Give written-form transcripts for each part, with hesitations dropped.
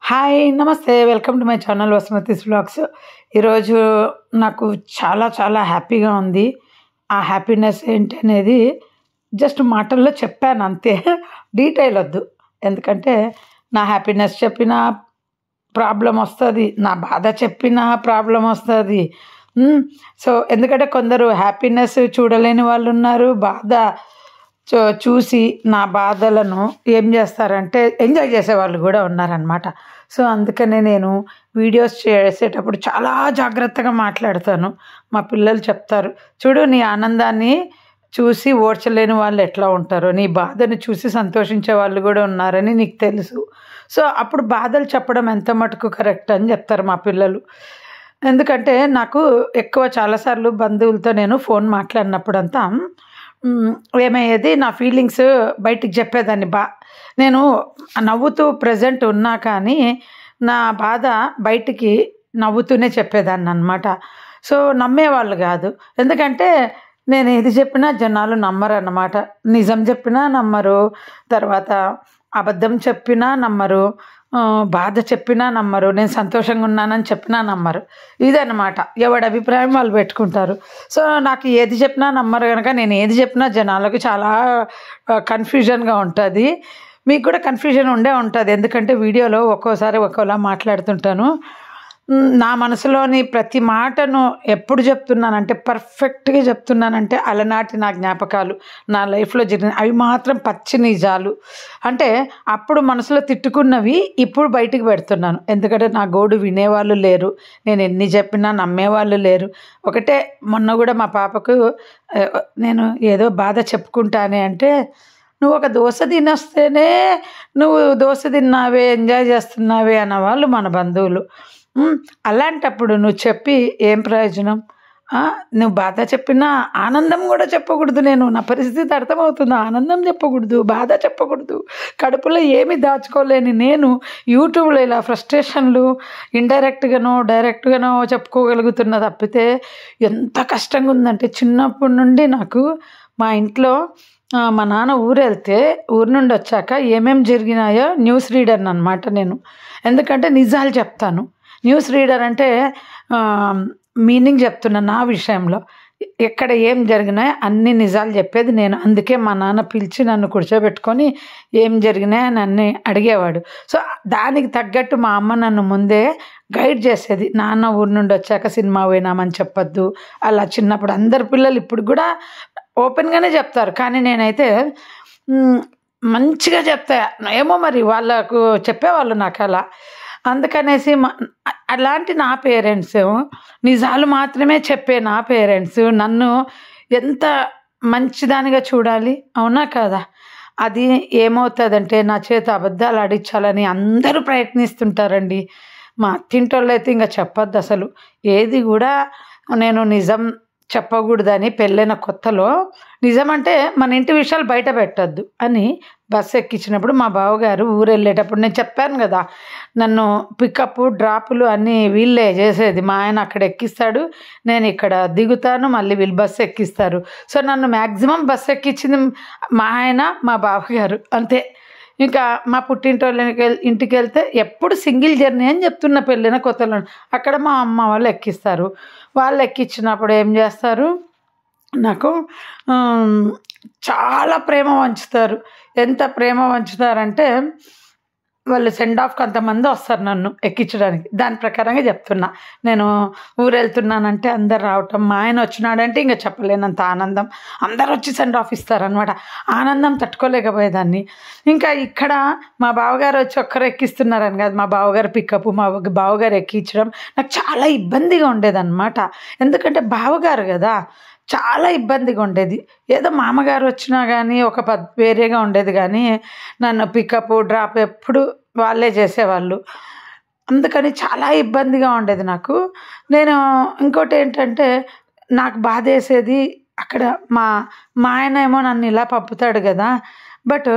Hi! నమస్తే. Welcome to my channel Vasumathi's vlogs. ఈరోజు నాకు చాలా చాలా హ్యాపీగా ఉంది. ఆ హ్యాపీనెస్ ఏంటనేది జస్ట్ మాటల్లో చెప్పాను అంతే. డీటెయిల్ వద్దు. ఎందుకంటే నా హ్యాపీనెస్ చెప్పినా ప్రాబ్లమ్ వస్తుంది, నా బాధ చెప్పినా ప్రాబ్లమ్ వస్తుంది. సో ఎందుకంటే కొందరు హ్యాపీనెస్ చూడలేని వాళ్ళు ఉన్నారు, బాధ చూసి నా బాధలను ఏం చేస్తారంటే ఎంజాయ్ చేసేవాళ్ళు కూడా ఉన్నారనమాట. సో అందుకనే నేను వీడియోస్ చేసేటప్పుడు చాలా జాగ్రత్తగా మాట్లాడతాను. మా పిల్లలు చెప్తారు, చూడు నీ ఆనందాన్ని చూసి ఓర్చలేని వాళ్ళు ఎట్లా ఉంటారో, నీ బాధను చూసి సంతోషించే వాళ్ళు కూడా ఉన్నారని నీకు తెలుసు. సో అప్పుడు బాధలు చెప్పడం ఎంత మటుకు కరెక్ట్ అని చెప్తారు మా పిల్లలు. ఎందుకంటే నాకు ఎక్కువ చాలాసార్లు బంధువులతో నేను ఫోన్ మాట్లాడినప్పుడంతా ఏమయ్యేది, నా ఫీలింగ్స్ బయటికి చెప్పేదాన్ని. నేను నవ్వుతూ ప్రజెంట్ ఉన్నా కానీ నా బాధ బయటికి నవ్వుతూనే చెప్పేదాన్ని అనమాట. సో నమ్మేవాళ్ళు కాదు. ఎందుకంటే నేను ఏది చెప్పినా జనాలు నమ్మరు అన్నమాట. నిజం చెప్పినా నమ్మరు, తర్వాత అబద్ధం చెప్పినా నమ్మరు, బాధ చెప్పినా నమ్మరు, నేను సంతోషంగా ఉన్నానని చెప్పినా నమ్మరు. ఇదన్నమాట, ఎవడి అభిప్రాయం వాళ్ళు పెట్టుకుంటారు. సో నాకు ఏది చెప్పినా నమ్మరు కనుక నేను ఏది చెప్పినా జనాలకు చాలా కన్ఫ్యూజన్గా ఉంటుంది. మీకు కూడా కన్ఫ్యూజన్ ఉంటుంది. ఎందుకంటే వీడియోలో ఒక్కోసారి ఒక్కోలా మాట్లాడుతుంటాను. నా మనసులోని ప్రతి మాటను ఎప్పుడు చెప్తున్నానంటే పర్ఫెక్ట్గా చెప్తున్నానంటే అలనాటి నా జ్ఞాపకాలు, నా లైఫ్లో జరిగిన అవి మాత్రం పచ్చి నిజాలు. అంటే అప్పుడు మనసులో తిట్టుకున్నవి ఇప్పుడు బయటికి పెడుతున్నాను. ఎందుకంటే నా గోడు వినేవాళ్ళు లేరు, నేను ఎన్ని చెప్పినా నమ్మేవాళ్ళు లేరు. ఒకటే మొన్న కూడా మా పాపకు నేను ఏదో బాధ చెప్పుకుంటానే అంటే, నువ్వు ఒక దోశ తినొస్తేనే నువ్వు దోశ తిన్నావే ఎంజాయ్ చేస్తున్నావే అన్నవాళ్ళు మన బంధువులు. అలాంటప్పుడు నువ్వు చెప్పి ఏం ప్రయోజనం? నువ్వు బాధ చెప్పినా ఆనందం కూడా చెప్పకూడదు. నేను నా పరిస్థితి అర్థమవుతుంది. ఆనందం చెప్పకూడదు, బాధ చెప్పకూడదు. కడుపులో ఏమి దాచుకోలేని నేను యూట్యూబ్లో ఇలా ఫ్రస్ట్రేషన్లు ఇండైరెక్ట్గానో డైరెక్ట్గానో చెప్పుకోగలుగుతున్న తప్పితే ఎంత కష్టంగా ఉందంటే, చిన్నప్పటి నుండి నాకు మా ఇంట్లో మా నాన్న ఊరు వెళ్తే ఊరు నుండి వచ్చాక ఏమేమి జరిగినాయో న్యూస్ రీడర్ని అనమాట నేను. ఎందుకంటే నిజాలు చెప్తాను. న్యూస్ రీడర్ అంటే మీనింగ్ చెప్తున్నా. నా విషయంలో ఎక్కడ ఏం జరిగినాయో అన్ని నిజాలు చెప్పేది నేను. అందుకే మా నాన్న పిలిచి నన్ను కూర్చోబెట్టుకొని ఏం జరిగినాయి అని అన్నీ అడిగేవాడు. సో దానికి తగ్గట్టు మా అమ్మ నన్ను ముందే గైడ్ చేసేది. నాన్న ఊరు నుండి వచ్చాక సినిమా పోయినామని చెప్పొద్దు అలా. చిన్నప్పుడు అందరు పిల్లలు ఇప్పుడు కూడా ఓపెన్గానే చెప్తారు, కానీ నేనైతే మంచిగా చెప్తా. ఏమో మరి వాళ్ళకు చెప్పేవాళ్ళు నాకు అలా. అందుకనేసి అలాంటి నా పేరెంట్స్, నిజాలు మాత్రమే చెప్పే నా పేరెంట్స్ నన్ను ఎంత మంచిదానిగా చూడాలి, అవునా కదా? అది ఏమవుతుందంటే నా చేత అబద్ధాలు ఆడించాలని అందరూ ప్రయత్నిస్తుంటారండి. మా అత్తింటోళ్ళు అయితే ఇంకా చెప్పొద్దు అసలు. ఏది కూడా నేను నిజం చెప్పకూడదని పెళ్ళైన కొత్తలో, నిజం అంటే మన ఇంటి విషయాలు బయట పెట్టద్దు అని బస్సు ఎక్కించినప్పుడు మా బావగారు ఊరు వెళ్ళేటప్పుడు, నేను చెప్పాను కదా నన్ను పికప్ డ్రాపులు అన్నీ వీళ్ళే చేసేది. మా ఆయన అక్కడ ఎక్కిస్తాడు, నేను ఇక్కడ దిగుతాను, మళ్ళీ వీళ్ళు బస్సు ఎక్కిస్తారు. సో నన్ను మ్యాక్సిమం బస్సు ఎక్కించింది మా ఆయన, మా బావగారు, అంతే. ఇంకా మా పుట్టింటి ఇంటికి వెళ్తే ఎప్పుడు సింగిల్ జర్నీ అని చెప్తున్న పెళ్ళైన కొత్తలో. అక్కడ మా అమ్మ వాళ్ళు ఎక్కిస్తారు. వాళ్ళు ఎక్కించినప్పుడు ఏం చేస్తారు, నాకు చాలా ప్రేమ పంచుతారు. ఎంత ప్రేమ పంచుతారంటే వాళ్ళు సెండ్ ఆఫ్కి అంతమంది వస్తారు నన్ను ఎక్కించడానికి. దాని ప్రకారంగా చెప్తున్నా. నేను ఊరు వెళ్తున్నానంటే అందరు రావటం, మా ఆయన వచ్చినాడంటే ఇంకా చెప్పలేనంత ఆనందం. అందరు వచ్చి సెండ్ ఆఫ్ ఇస్తారనమాట. ఆనందం తట్టుకోలేకపోయేదాన్ని. ఇంకా ఇక్కడ మా బావగారు వచ్చి ఒక్కరు ఎక్కిస్తున్నారని కాదు, మా బావగారు పికప్, మా బావగారు ఎక్కించడం నాకు చాలా ఇబ్బందిగా ఉండేదన్నమాట. ఎందుకంటే బావగారు కదా, చాలా ఇబ్బందిగా ఉండేది. ఏదో మామగారు వచ్చినా కానీ ఒక వేరేగా ఉండేది, కానీ నన్ను పికప్ డ్రాప్ ఎప్పుడు వాళ్ళే చేసేవాళ్ళు. అందుకని చాలా ఇబ్బందిగా ఉండేది నాకు. నేను ఇంకోటి ఏంటంటే నాకు బాధ వేసేది అక్కడ మా ఆయన ఏమో నన్ను ఇలా పంపుతాడు కదా, బట్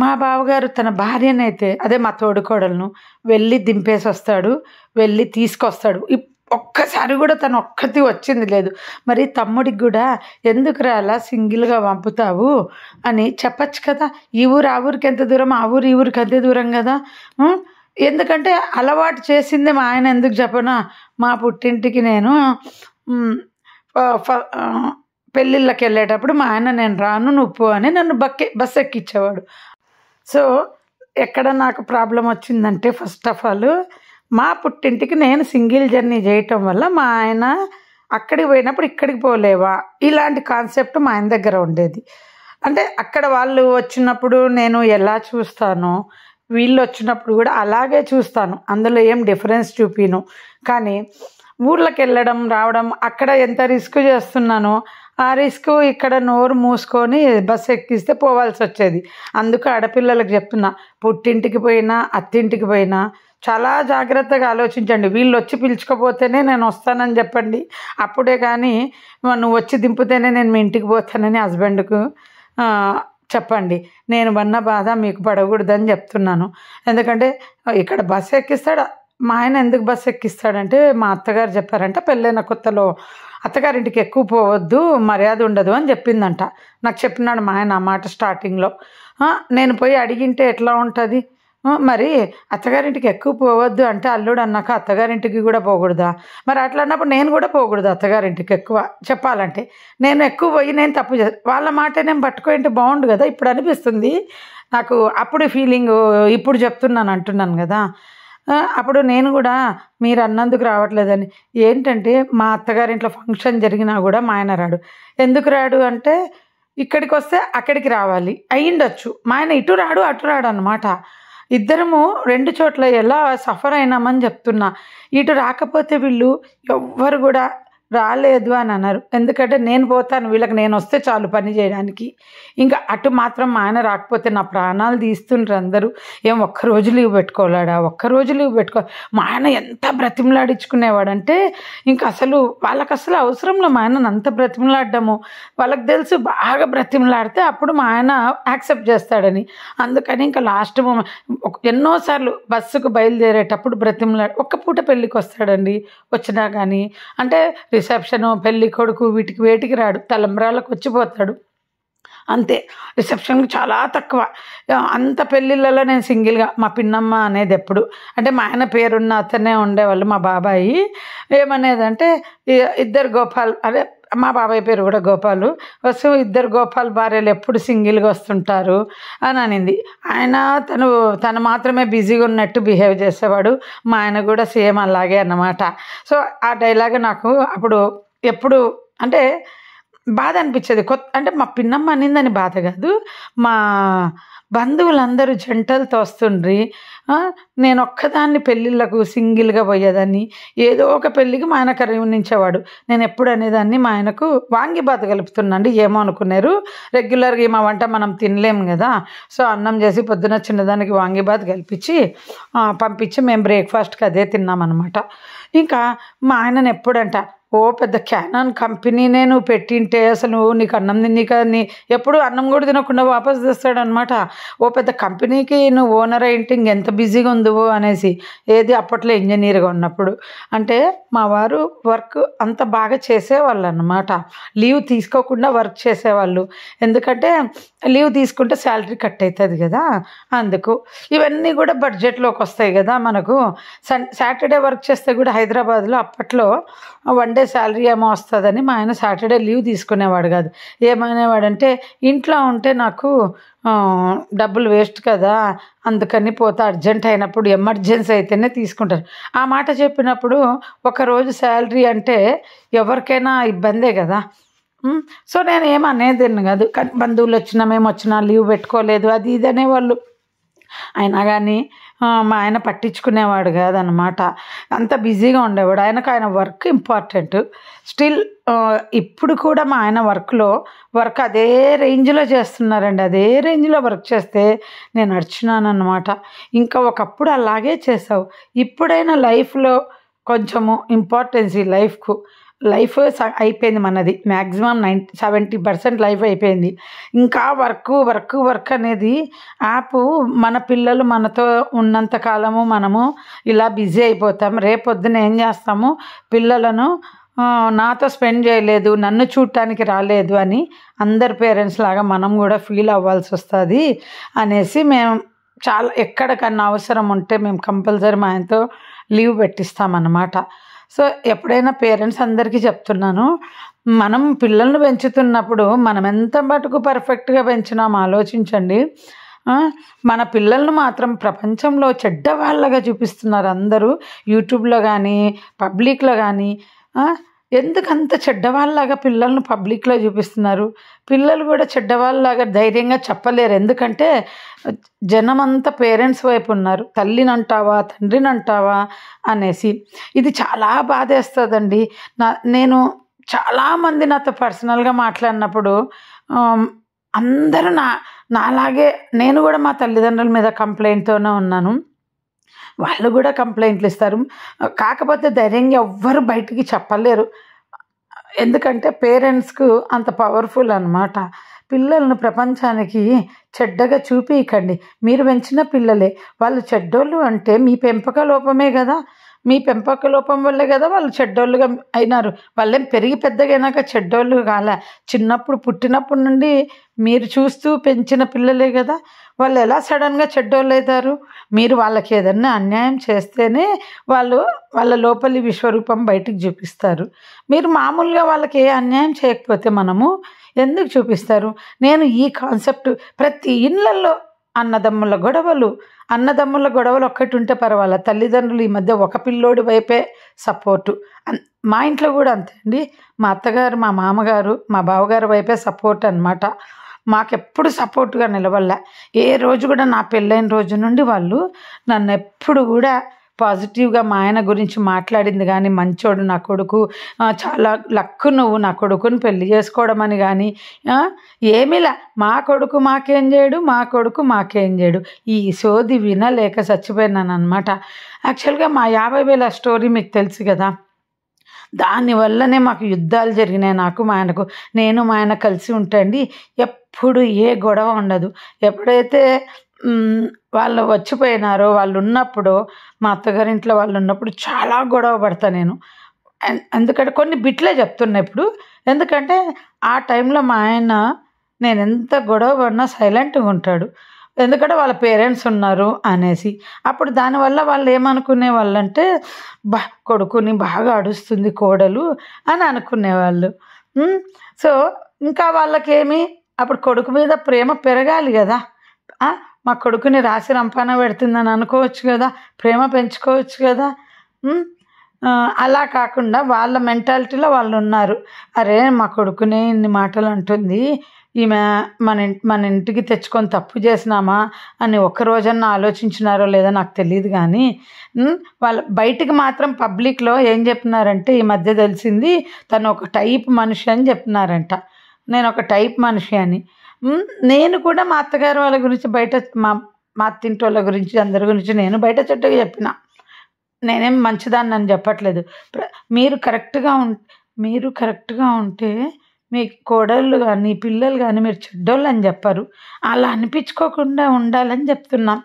మా బావగారు తన భార్యనైతే, అదే మా తోడుకోడలను వెళ్ళి దింపేసి వస్తాడు, వెళ్ళి తీసుకొస్తాడు. ఒక్కసారి కూడా తను ఒక్కటి వచ్చింది లేదు. మరి తమ్ముడికి కూడా ఎందుకురా అలా సింగిల్గా పంపుతావు అని చెప్పచ్చు కదా. ఈ ఊరు ఆ ఊరికి ఎంత దూరం, ఆ ఊరు ఈ ఊరికి అంతే దూరం కదా. ఎందుకంటే అలవాటు చేసింది మా ఆయన. ఎందుకు చెప్పనా, మా పుట్టింటికి నేను పెళ్ళిళ్ళకి వెళ్ళేటప్పుడు మా ఆయన నేను రాను నువ్వు పో అని నన్ను బస్ ఎక్కించేవాడు. సో ఎక్కడ నాకు ప్రాబ్లం వచ్చిందంటే, ఫస్ట్ ఆఫ్ ఆల్ మా పుట్టింటికి నేను సింగిల్ జర్నీ చేయటం వల్ల మా ఆయన అక్కడికి పోయినప్పుడు ఇక్కడికి పోలేవా ఇలాంటి కాన్సెప్ట్ మా ఆయన దగ్గర ఉండేది. అంటే అక్కడ వాళ్ళు వచ్చినప్పుడు నేను ఎలా చూస్తానో వీళ్ళు వచ్చినప్పుడు కూడా అలాగే చూస్తాను, అందులో ఏం డిఫరెన్స్ చూపిను. కానీ ఊర్లోకి వెళ్ళడం రావడం అక్కడ ఎంత రిస్క్ చేస్తున్నానో ఆ రిస్క్ ఇక్కడ నోరు మూసుకొని బస్సు ఎక్కిస్తే పోవాల్సి వచ్చేది. అందుకు ఆడపిల్లలకు చెప్తున్నా, పుట్టింటికి పోయినా అత్తింటికి పోయినా చాలా జాగ్రత్తగా ఆలోచించండి. వీళ్ళు వచ్చి పిలుచుకపోతేనే నేను వస్తానని చెప్పండి, అప్పుడే కానీ నువ్వు వచ్చి దింపితేనే నేను మీ ఇంటికి పోతానని హస్బెండ్కు చెప్పండి. నేను వన్న బాధ మీకు పడకూడదని చెప్తున్నాను. ఎందుకంటే ఇక్కడ బస్సు ఎక్కిస్తాడు మా ఆయన. ఎందుకు బస్సు ఎక్కిస్తాడంటే మా అత్తగారు చెప్పారంట, పెళ్ళైన కొత్తలో అత్తగారింటికి ఎక్కువ పోవద్దు, మర్యాద ఉండదు అని చెప్పిందంట. నాకు చెప్పినాడు మా ఆయన ఆ మాట స్టార్టింగ్లో. నేను పోయి అడిగింటే ఎట్లా ఉంటుంది, మరి అత్తగారింటికి ఎక్కువ పోవద్దు అంటే అల్లుడు అన్నాక అత్తగారింటికి కూడా పోకూడదా? మరి అట్లా అన్నప్పుడు నేను కూడా పోకూడదు అత్తగారింటికి ఎక్కువ. చెప్పాలంటే నేను ఎక్కువ పోయి నేను తప్పు వాళ్ళ మాట నేను పట్టుకుంటే బాగుండు కదా. ఇప్పుడు అనిపిస్తుంది నాకు, అప్పుడు ఫీలింగ్ ఇప్పుడు చెప్తున్నాను అంటున్నాను కదా. అప్పుడు నేను కూడా మీరు అన్నందుకు రావట్లేదని. ఏంటంటే మా అత్తగారింట్లో ఫంక్షన్ జరిగినా కూడా మా ఆయన రాడు. ఎందుకు రాడు అంటే ఇక్కడికి వస్తే అక్కడికి రావాలి అయ్యిండొచ్చు. మా ఆయన ఇటు రాడు అటు రాడు అన్నమాట. ఇద్దరము రెండు చోట్ల ఎలా సఫర్ అయినామని చెప్తున్నా. ఇటు రాకపోతే వీళ్ళు ఎవ్వరు కూడా రాలేదు అని అన్నారు. ఎందుకంటే నేను పోతాను, వీళ్ళకి నేను వస్తే చాలు పని చేయడానికి. ఇంకా అటు మాత్రం మా ఆయన రాకపోతే నా ప్రాణాలు తీస్తుండ్రు అందరూ. ఏం ఒక్కరోజు లీవ్ పెట్టుకోలేడా, ఒక్కరోజు లీవ్ పెట్టుకో. మా ఆయన ఎంత బ్రతిమలాడించుకునేవాడంటే ఇంకా అసలు వాళ్ళకి అసలు అవసరంలో మా ఆయన అంత బ్రతిమలాడము. వాళ్ళకి తెలుసు బాగా బ్రతిమలాడితే అప్పుడు మా ఆయన యాక్సెప్ట్ చేస్తాడని. అందుకని ఇంకా లాస్ట్ ఎన్నోసార్లు బస్సుకు బయలుదేరేటప్పుడు బ్రతిమలాడి ఒక్క పూట పెళ్ళికి వస్తాడండి. వచ్చినా కానీ అంటే రిసెప్షను పెళ్ళి కొడుకు వీటికి వేటికి రాడు, తలంబ్రాలకు వచ్చిపోతాడు అంతే. రిసెప్షన్కి చాలా తక్కువ. అంత పెళ్ళిళ్ళలో నేను సింగిల్గా. మా పిన్నమ్మ అనేది ఎప్పుడు అంటే మా ఆయన పేరున్న అతనే ఉండేవాళ్ళు. మా బాబాయి ఏమనేదంటే ఇద్దరు గోపాల్, అదే మా బాబాయ్ పేరు కూడా గోపాలు, వస్తూ ఇద్దరు గోపాల్ భార్యలు ఎప్పుడు సింగిల్గా వస్తుంటారు అని అనింది. ఆయన తను మాత్రమే బిజీగా ఉన్నట్టు బిహేవ్ చేసేవాడు. మా ఆయన కూడా సేమ్ అలాగే అన్నమాట. సో ఆ డైలాగ్ నాకు అప్పుడు ఎప్పుడు అంటే బాధ అనిపించేది. అంటే మా పిన్నమ్మ అనిందని బాధ కాదు, మా బంధువులందరూ జంటలతో వస్తుండ్రి, నేను ఒక్కదాన్ని పెళ్ళిళ్ళకు సింగిల్గా పోయేదాన్ని. ఏదో ఒక పెళ్ళికి మా ఆయన కరిగించేవాడు. నేను ఎప్పుడు అనేదాన్ని మా ఆయనకు వాంగిబాత్ కలుపుతున్నాండి, ఏమో అనుకున్నారు. రెగ్యులర్గా మా వంట మనం తినలేము కదా. సో అన్నం చేసి పొద్దున చిన్నదానికి వాంగిబాత్ కలిపించి పంపించి మేము బ్రేక్ఫాస్ట్కి అదే తిన్నామన్నమాట. ఇంకా మా ఆయనను ఎప్పుడంట పెద్ద క్యానాన్ కంపెనీనే నువ్వు పెట్టింటే అసలు నీకు అన్నం తిని ఎప్పుడు అన్నం కూడా తినకుండా వాపస్ తెస్తాడనమాట. పెద్ద కంపెనీకి నువ్వు ఓనర్ అయింటే ఇంకెంత బిజీగా ఉందివో అనేసి. ఏది అప్పట్లో ఇంజనీర్గా ఉన్నప్పుడు. అంటే మా వారు వర్క్ అంత బాగా చేసేవాళ్ళు అన్నమాట. లీవ్ తీసుకోకుండా వర్క్ చేసేవాళ్ళు. ఎందుకంటే లీవ్ తీసుకుంటే శాలరీ కట్ అవుతుంది కదా, అందుకు. ఇవన్నీ కూడా బడ్జెట్లోకి వస్తాయి కదా మనకు. సాటర్డే వర్క్ చేస్తే కూడా హైదరాబాద్లో అప్పట్లో 1 డే శాలరీ ఏమో వస్తుందని మా ఆయన సాటర్డే లీవ్ తీసుకునేవాడు కాదు. ఏమనేవాడంటే ఇంట్లో ఉంటే నాకు డబ్బులు వేస్ట్ కదా, అందుకని పోతే అర్జెంట్ అయినప్పుడు ఎమర్జెన్సీ అయితేనే తీసుకుంటారు. ఆ మాట చెప్పినప్పుడు ఒకరోజు శాలరీ అంటే ఎవరికైనా ఇబ్బందే కదా. సో నేను ఏమనేదాన్ని కాదు. కానీ బంధువులు వచ్చినా మేము వచ్చినా లీవ్ పెట్టుకోలేదు అది ఇది అనేవాళ్ళు. అయినా కానీ మా ఆయన పట్టించుకునేవాడు కాదనమాట. అంత బిజీగా ఉండేవాడు. ఆయన వర్క్ ఇంపార్టెంట్. స్టిల్ ఇప్పుడు కూడా మా ఆయన వర్క్ అదే రేంజ్లో చేస్తున్నారండి. అదే రేంజ్లో వర్క్ చేస్తే నేను నడిచినానమాట. ఇంకా ఒకప్పుడు అలాగే చేసావు, ఇప్పుడైనా లైఫ్లో కొంచెము ఇంపార్టెన్స్ ఈ లైఫ్ అయిపోయింది మనది. మ్యాక్సిమం 70% లైఫ్ అయిపోయింది. ఇంకా వర్క్ అనేది యాప్. మన పిల్లలు మనతో ఉన్నంత కాలము మనము ఇలా బిజీ అయిపోతాం. రేపొద్దున ఏం చేస్తాము, పిల్లలను నాతో స్పెండ్ చేయలేదు, నన్ను చూడటానికి రాలేదు అని అందరి పేరెంట్స్ లాగా మనం కూడా ఫీల్ అవ్వాల్సి వస్తుంది అనేసి మేము చాలా ఎక్కడికన్నా అవసరం ఉంటే మేము కంపల్సరీ మా ఆయనతో లీవ్ పెట్టిస్తామన్నమాట. సో ఎప్పుడైనా పేరెంట్స్ అందరికీ చెప్తున్నాను, మనం పిల్లల్ని పెంచుతున్నప్పుడు మనం ఎంత మటుకు పర్ఫెక్ట్గా పెంచినామో ఆలోచించండి. మన పిల్లల్ని మాత్రం ప్రపంచంలో చెడ్డవాళ్ళగా చూపిస్తున్నారు అందరూ. యూట్యూబ్లో కానీ పబ్లిక్లో కానీ ఎందుకంత చెడ్డవాళ్ళలాగా పిల్లల్ని పబ్లిక్లో చూపిస్తున్నారు? పిల్లలు కూడా చెడ్డవాళ్ళలాగా ధైర్యంగా చెప్పలేరు. ఎందుకంటే జనమంతా పేరెంట్స్ వైపు ఉన్నారు. తల్లినంటావా తండ్రినంటావా అనేసి. ఇది చాలా బాధేస్తుందండి. నేను చాలామంది నాతో పర్సనల్గా మాట్లాడినప్పుడు అందరూ నాలాగే నేను కూడా మా తల్లిదండ్రుల మీద కంప్లైంట్తోనే ఉన్నాను. వాళ్ళు కూడా కంప్లైంట్లు ఇస్తారు. కాకపోతే ధైర్యంగా ఎవ్వరు బయటికి చెప్పలేరు. ఎందుకంటే పేరెంట్స్కు అంత పవర్ఫుల్ అన్నమాట. పిల్లలను ప్రపంచానికి చెడ్డగా చూపించకండి. మీరు పెంచిన పిల్లలే వాళ్ళు చెడ్డోళ్ళు అంటే మీ పెంపక లోపమే కదా. మీ పెంపక లోపం వల్లే కదా వాళ్ళు చెడ్డోళ్ళుగా అయినారు. వాళ్ళేం పెరిగి పెద్దగైనాక చెడ్డోళ్ళు కాలే. చిన్నప్పుడు పుట్టినప్పటి నుండి మీరు చూస్తూ పెంచిన పిల్లలే కదా. వాళ్ళు ఎలా సడన్గా చెడ్డోళ్ళు అవుతారు? మీరు వాళ్ళకి ఏదన్నా అన్యాయం చేస్తేనే వాళ్ళు వాళ్ళ లోపలి విశ్వరూపం బయటికి చూపిస్తారు. మీరు మామూలుగా వాళ్ళకి ఏ అన్యాయం చేయకపోతే మనము ఎందుకు చూపిస్తారు? నేను ఈ కాన్సెప్ట్ ప్రతి ఇళ్ళల్లో అన్నదమ్ముల గొడవలు ఒక్కటి ఉంటే పర్వాలేదు. తల్లిదండ్రులు ఈ మధ్య ఒక పిల్లోడి వైపే సపోర్టు. మా ఇంట్లో కూడా అంతే అండి. మా అత్తగారు, మా మామగారు, మా బావగారు వైపే సపోర్ట్ అనమాట. మాకెప్పుడు సపోర్ట్గా నిలబడలే. ఏ రోజు కూడా నా పెళ్ళైన రోజు నుండి వాళ్ళు నన్ను ఎప్పుడు కూడా పాజిటివ్గా మా ఆయన గురించి మాట్లాడింది కానీ, మంచోడు నా కొడుకు, చాలా లక్కు నువ్వు నా కొడుకుని పెళ్లి చేసుకోవడం అని కానీ ఏమీలా. మా కొడుకు మాకేం చేయడు. ఈ సోది వినలేక చచ్చిపోయినాను అనమాట. యాక్చువల్గా మా 50,000 స్టోరీ మీకు తెలుసు కదా. దానివల్లనే మాకు యుద్ధాలు జరిగినాయి. నాకు మా ఆయనకు. నేను మా ఆయన కలిసి ఉంటాండి. ఎప్పుడు ఏ గొడవ ఉండదు. ఎప్పుడైతే వాళ్ళు వచ్చిపోయినారో, వాళ్ళు ఉన్నప్పుడు, మా అత్తగారింట్లో వాళ్ళు ఉన్నప్పుడు చాలా గొడవ పడతా నేను. ఎందుకంటే కొన్ని బిట్లే చెప్తున్నా ఇప్పుడు. ఎందుకంటే ఆ టైంలో మా ఆయన నేను ఎంత గొడవ పడినా సైలెంట్గా ఉంటాడు. ఎందుకంటే వాళ్ళ పేరెంట్స్ ఉన్నారు అనేసి. అప్పుడు దానివల్ల వాళ్ళు ఏమనుకునే వాళ్ళంటే, కొడుకుని బాగా అడుస్తుంది కోడలు అని అనుకునేవాళ్ళు. సో ఇంకా వాళ్ళకేమి అప్పుడు కొడుకు మీద ప్రేమ పెరగాలి కదా. మా కొడుకుని రాసి రంపాన పెడుతుందని అనుకోవచ్చు కదా, ప్రేమ పెంచుకోవచ్చు కదా. అలా కాకుండా వాళ్ళ మెంటాలిటీలో వాళ్ళు ఉన్నారు. అరే మా కొడుకునే ఇన్ని మాటలు అంటుంది, ఈమె మన ఇంటికి తెచ్చుకొని తప్పు చేసినామా అని ఒక్కరోజన్నా ఆలోచించినారో లేదో నాకు తెలియదు. కానీ వాళ్ళు బయటికి మాత్రం పబ్లిక్లో ఏం చెప్పినారంటే, ఈ మధ్య తెలిసింది తను ఒక టైప్ మనిషి అని చెప్పినారంట. నేను ఒక టైప్ మనిషి అని. నేను కూడా మా అత్తగారు వాళ్ళ గురించి బయట మా అత్తింటి వాళ్ళ గురించి అందరి గురించి నేను బయట చెట్టుగా చెప్పిన. నేనేం మంచిదాన్ని అని చెప్పట్లేదు. మీరు కరెక్ట్గా ఉంటే మీ కోడళ్ళు కానీ పిల్లలు కానీ మీరు చెడ్డోళ్ళు అని చెప్పరు. అలా అనిపించుకోకుండా ఉండాలని చెప్తున్నాం.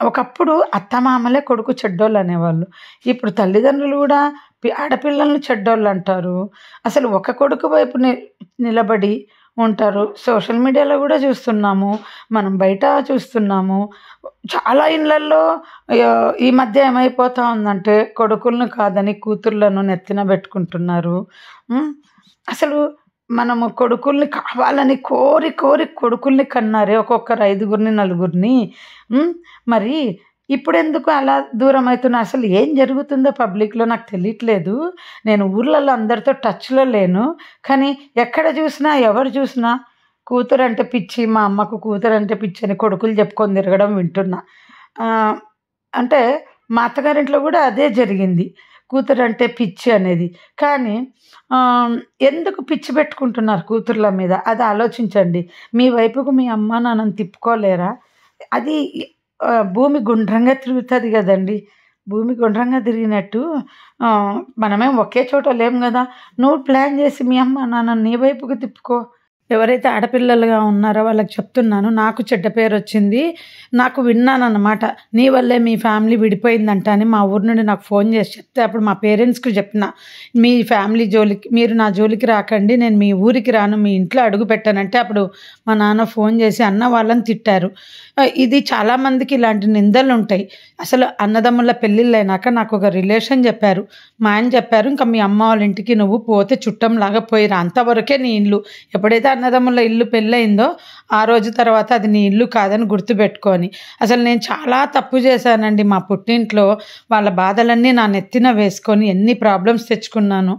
ఒకప్పుడు అత్తమామలే కొడుకు చెడ్డోళ్ళు అనేవాళ్ళు. ఇప్పుడు తల్లిదండ్రులు కూడా ఆడపిల్లల్ని చెడ్డోళ్ళు అంటారు. అసలు ఒక కొడుకు వైపు నిలబడి ఉంటారు. సోషల్ మీడియాలో కూడా చూస్తున్నాము, మనం బయట చూస్తున్నాము. చాలా ఇళ్ళల్లో ఈ మధ్య ఏమైపోతా ఉందంటే, కొడుకులను కాదని కూతుర్లను నెత్తిన పెట్టుకుంటున్నారు. అసలు మనము కొడుకుల్ని కావాలని కోరి కొడుకుల్ని కన్నారే, ఒక్కొక్కరు 5గురిని 4గురిని. మరి ఇప్పుడెందుకు అలా దూరం అవుతున్నా? అసలు ఏం జరుగుతుందో పబ్లిక్లో నాకు తెలియట్లేదు. నేను ఊర్లలో అందరితో టచ్లో లేను. కానీ ఎక్కడ చూసినా ఎవరు చూసినా కూతురు అంటే పిచ్చి, మా అమ్మకు కూతురు అంటే పిచ్చి అని కొడుకులు చెప్పుకొని తిరగడం వింటున్నా. అంటే మా అత్తగారింట్లో కూడా అదే జరిగింది, కూతురు అంటే పిచ్చి అనేది. కానీ ఎందుకు పిచ్చి పెట్టుకుంటున్నారు కూతుర్ల మీద? అది ఆలోచించండి. మీ వైపుకు మీ అమ్మ నాన్నని తిప్పుకోలేరా? అది భూమి గుండ్రంగా తిరుగుతుంది కదండి. భూమి గుండ్రంగా తిరిగినట్టు మనమేం ఒకే చోట లేము కదా. నువ్వు ప్లాన్ చేసి మీ అమ్మ నాన్న నీ వైపుకు తిప్పుకో. ఎవరైతే ఆడపిల్లలుగా ఉన్నారో వాళ్ళకి చెప్తున్నాను. నాకు చెడ్డ పేరు వచ్చింది. నాకు విన్నానన్నమాట. నీ వల్లే మీ ఫ్యామిలీ విడిపోయిందంట అని మా ఊరు నుండి నాకు ఫోన్ చేసి చెప్తే అప్పుడు మా పేరెంట్స్కి చెప్పిన, మీ ఫ్యామిలీ జోలికి మీరు నా జోలికి రాకండి, నేను మీ ఊరికి రాను, మీ ఇంట్లో అడుగు పెట్టానంటే అప్పుడు మా నాన్న ఫోన్ చేసి అన్న వాళ్ళని తిట్టారు. ఇది చాలామందికి ఇలాంటి నిందలు ఉంటాయి. అసలు అన్నదమ్ముల పెళ్ళిళ్ళైనాక నాకు ఒక రిలేషన్ చెప్పారు. మా ఆయన చెప్పారు, ఇంకా మీ అమ్మ వాళ్ళ ఇంటికి నువ్వు పోతే చుట్టంలాగా పోయిరా, అంతవరకే నీ ఇల్లు. ఎప్పుడైతే అన్నదమ్ముల ఇల్లు పెళ్ళయిందో ఆ రోజు తర్వాత అది నీ ఇల్లు కాదని గుర్తుపెట్టుకొని. అసలు నేను చాలా తప్పు చేశానండి. మా పుట్టింట్లో వాళ్ళ బాధలన్నీ నా నెత్తిన వేసుకొని ఎన్ని ప్రాబ్లమ్స్ తెచ్చుకున్నాను.